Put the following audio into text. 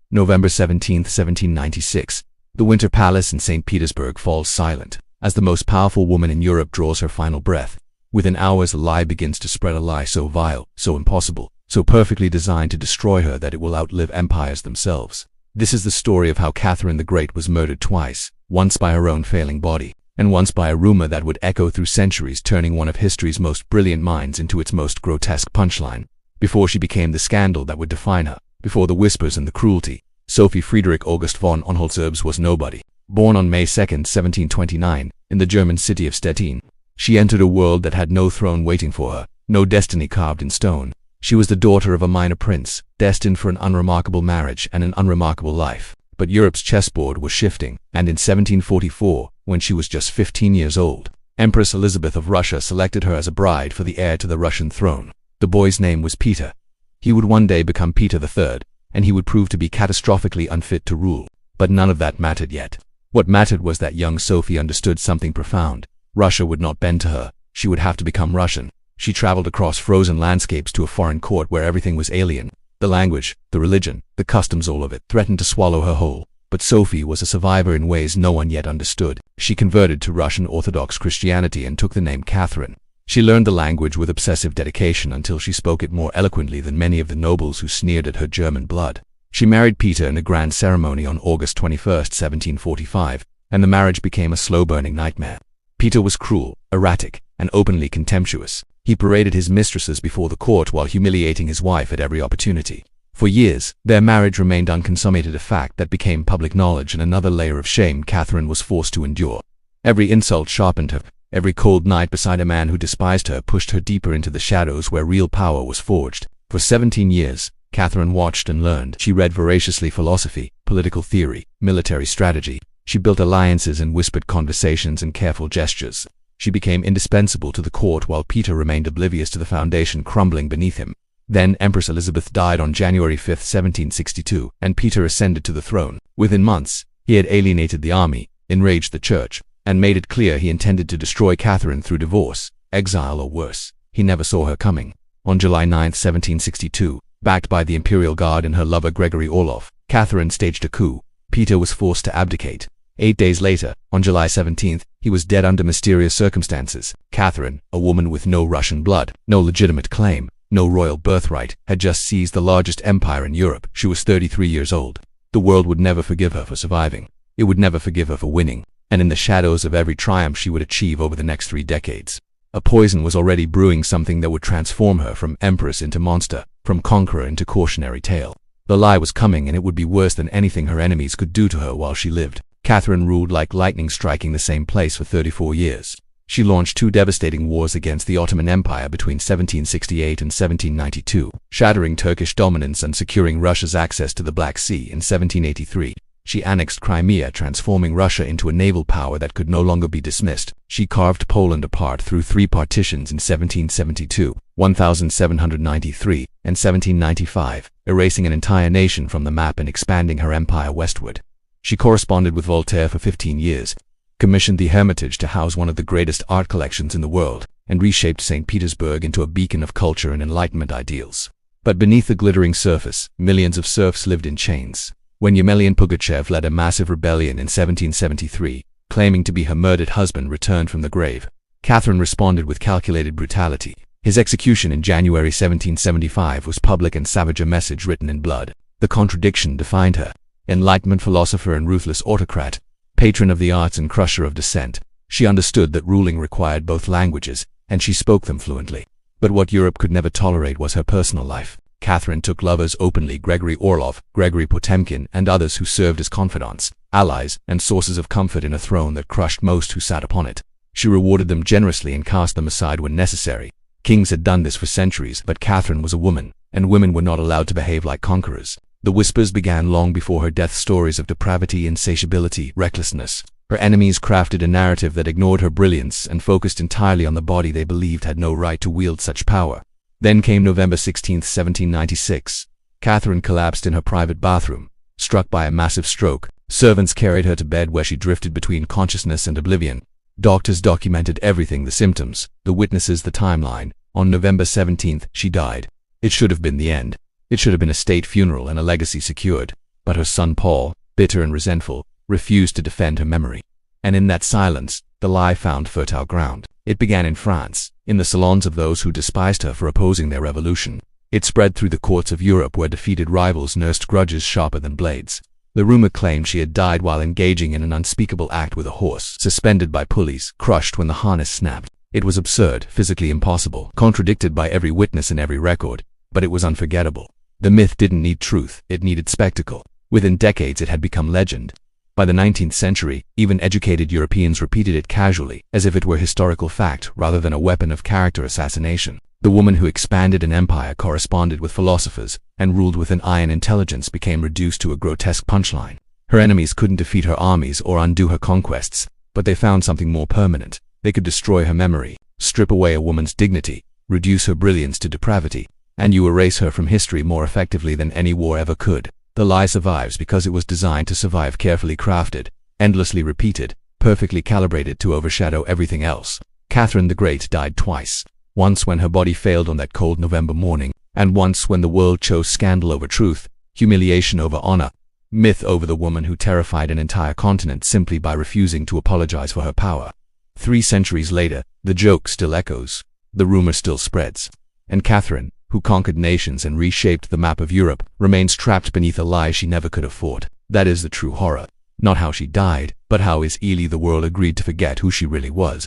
November 17, 1796. The Winter Palace in St. Petersburg falls silent, as the most powerful woman in Europe draws her final breath. Within hours a lie begins to spread, a lie so vile, so impossible, so perfectly designed to destroy her that it will outlive empires themselves. This is the story of how Catherine the Great was murdered twice, once by her own failing body, and once by a rumor that would echo through centuries, turning one of history's most brilliant minds into its most grotesque punchline. Before she became the scandal that would define her, before the whispers and the cruelty, Sophie Friedrich August von Hohenzollern was nobody. Born on May 2, 1729, in the German city of Stettin, she entered a world that had no throne waiting for her, no destiny carved in stone. She was the daughter of a minor prince, destined for an unremarkable marriage and an unremarkable life. But Europe's chessboard was shifting, and in 1744, when she was just 15 years old, Empress Elizabeth of Russia selected her as a bride for the heir to the Russian throne. The boy's name was Peter. He would one day become Peter III, and he would prove to be catastrophically unfit to rule. But none of that mattered yet. What mattered was that young Sophie understood something profound. Russia would not bend to her. She would have to become Russian. She traveled across frozen landscapes to a foreign court where everything was alien. The language, the religion, the customs, all of it threatened to swallow her whole. But Sophie was a survivor in ways no one yet understood. She converted to Russian Orthodox Christianity and took the name Catherine. She learned the language with obsessive dedication until she spoke it more eloquently than many of the nobles who sneered at her German blood. She married Peter in a grand ceremony on August 21, 1745, and the marriage became a slow-burning nightmare. Peter was cruel, erratic, and openly contemptuous. He paraded his mistresses before the court while humiliating his wife at every opportunity. For years, their marriage remained unconsummated, a fact that became public knowledge and another layer of shame Catherine was forced to endure. Every insult sharpened her. Every cold night beside a man who despised her pushed her deeper into the shadows where real power was forged. For 17 years, Catherine watched and learned. She read voraciously philosophy, political theory, military strategy. She built alliances in whispered conversations and careful gestures. She became indispensable to the court while Peter remained oblivious to the foundation crumbling beneath him. Then Empress Elizabeth died on January 5, 1762, and Peter ascended to the throne. Within months, he had alienated the army, enraged the church, and made it clear he intended to destroy Catherine through divorce, exile, or worse. He never saw her coming. On July 9, 1762, backed by the Imperial Guard and her lover Gregory Orloff, Catherine staged a coup. Peter was forced to abdicate. 8 days later, on July 17th, he was dead under mysterious circumstances. Catherine, a woman with no Russian blood, no legitimate claim, no royal birthright, had just seized the largest empire in Europe. She was 33 years old. The world would never forgive her for surviving. It would never forgive her for winning. And in the shadows of every triumph she would achieve over the next 3 decades, a poison was already brewing, something that would transform her from empress into monster, from conqueror into cautionary tale. The lie was coming, and it would be worse than anything her enemies could do to her while she lived. Catherine ruled like lightning, striking the same place for 34 years. She launched 2 devastating wars against the Ottoman Empire between 1768 and 1792, shattering Turkish dominance and securing Russia's access to the Black Sea in 1783. She annexed Crimea, transforming Russia into a naval power that could no longer be dismissed. She carved Poland apart through 3 partitions in 1772, 1793, and 1795, erasing an entire nation from the map and expanding her empire westward. She corresponded with Voltaire for 15 years, commissioned the Hermitage to house one of the greatest art collections in the world, and reshaped St. Petersburg into a beacon of culture and Enlightenment ideals. But beneath the glittering surface, millions of serfs lived in chains. When Yemelyan Pugachev led a massive rebellion in 1773, claiming to be her murdered husband returned from the grave, Catherine responded with calculated brutality. His execution in January 1775 was public and savage, a message written in blood. The contradiction defined her. Enlightenment philosopher and ruthless autocrat, patron of the arts and crusher of dissent, she understood that ruling required both languages, and she spoke them fluently. But what Europe could never tolerate was her personal life. Catherine took lovers openly: Gregory Orloff, Gregory Potemkin, and others who served as confidants, allies, and sources of comfort in a throne that crushed most who sat upon it. She rewarded them generously and cast them aside when necessary. Kings had done this for centuries, but Catherine was a woman, and women were not allowed to behave like conquerors. The whispers began long before her death, stories of depravity, insatiability, recklessness. Her enemies crafted a narrative that ignored her brilliance and focused entirely on the body they believed had no right to wield such power. Then came November 16, 1796. Catherine collapsed in her private bathroom, struck by a massive stroke. Servants carried her to bed, where she drifted between consciousness and oblivion. Doctors documented everything: the symptoms, the witnesses, the timeline. On November 17th, she died. It should have been the end. It should have been a state funeral and a legacy secured. But her son Paul, bitter and resentful, refused to defend her memory. And in that silence, the lie found fertile ground. It began in France, in the salons of those who despised her for opposing their revolution. It spread through the courts of Europe where defeated rivals nursed grudges sharper than blades. The rumor claimed she had died while engaging in an unspeakable act with a horse, suspended by pulleys, crushed when the harness snapped. It was absurd, physically impossible, contradicted by every witness and every record, but it was unforgettable. The myth didn't need truth, it needed spectacle. Within decades it had become legend. By the 19th century, even educated Europeans repeated it casually, as if it were historical fact rather than a weapon of character assassination. The woman who expanded an empire, corresponded with philosophers, and ruled with an iron intelligence became reduced to a grotesque punchline. Her enemies couldn't defeat her armies or undo her conquests, but they found something more permanent. They could destroy her memory, strip away a woman's dignity, reduce her brilliance to depravity, and you erase her from history more effectively than any war ever could. The lie survives because it was designed to survive, carefully crafted, endlessly repeated, perfectly calibrated to overshadow everything else. Catherine the Great died twice. Once when her body failed on that cold November morning, and once when the world chose scandal over truth, humiliation over honor, myth over the woman who terrified an entire continent simply by refusing to apologize for her power. 3 centuries later, the joke still echoes, the rumor still spreads, and Catherine, who conquered nations and reshaped the map of Europe, remains trapped beneath a lie she never could have fought. That is the true horror. Not how she died, but how easily the world agreed to forget who she really was.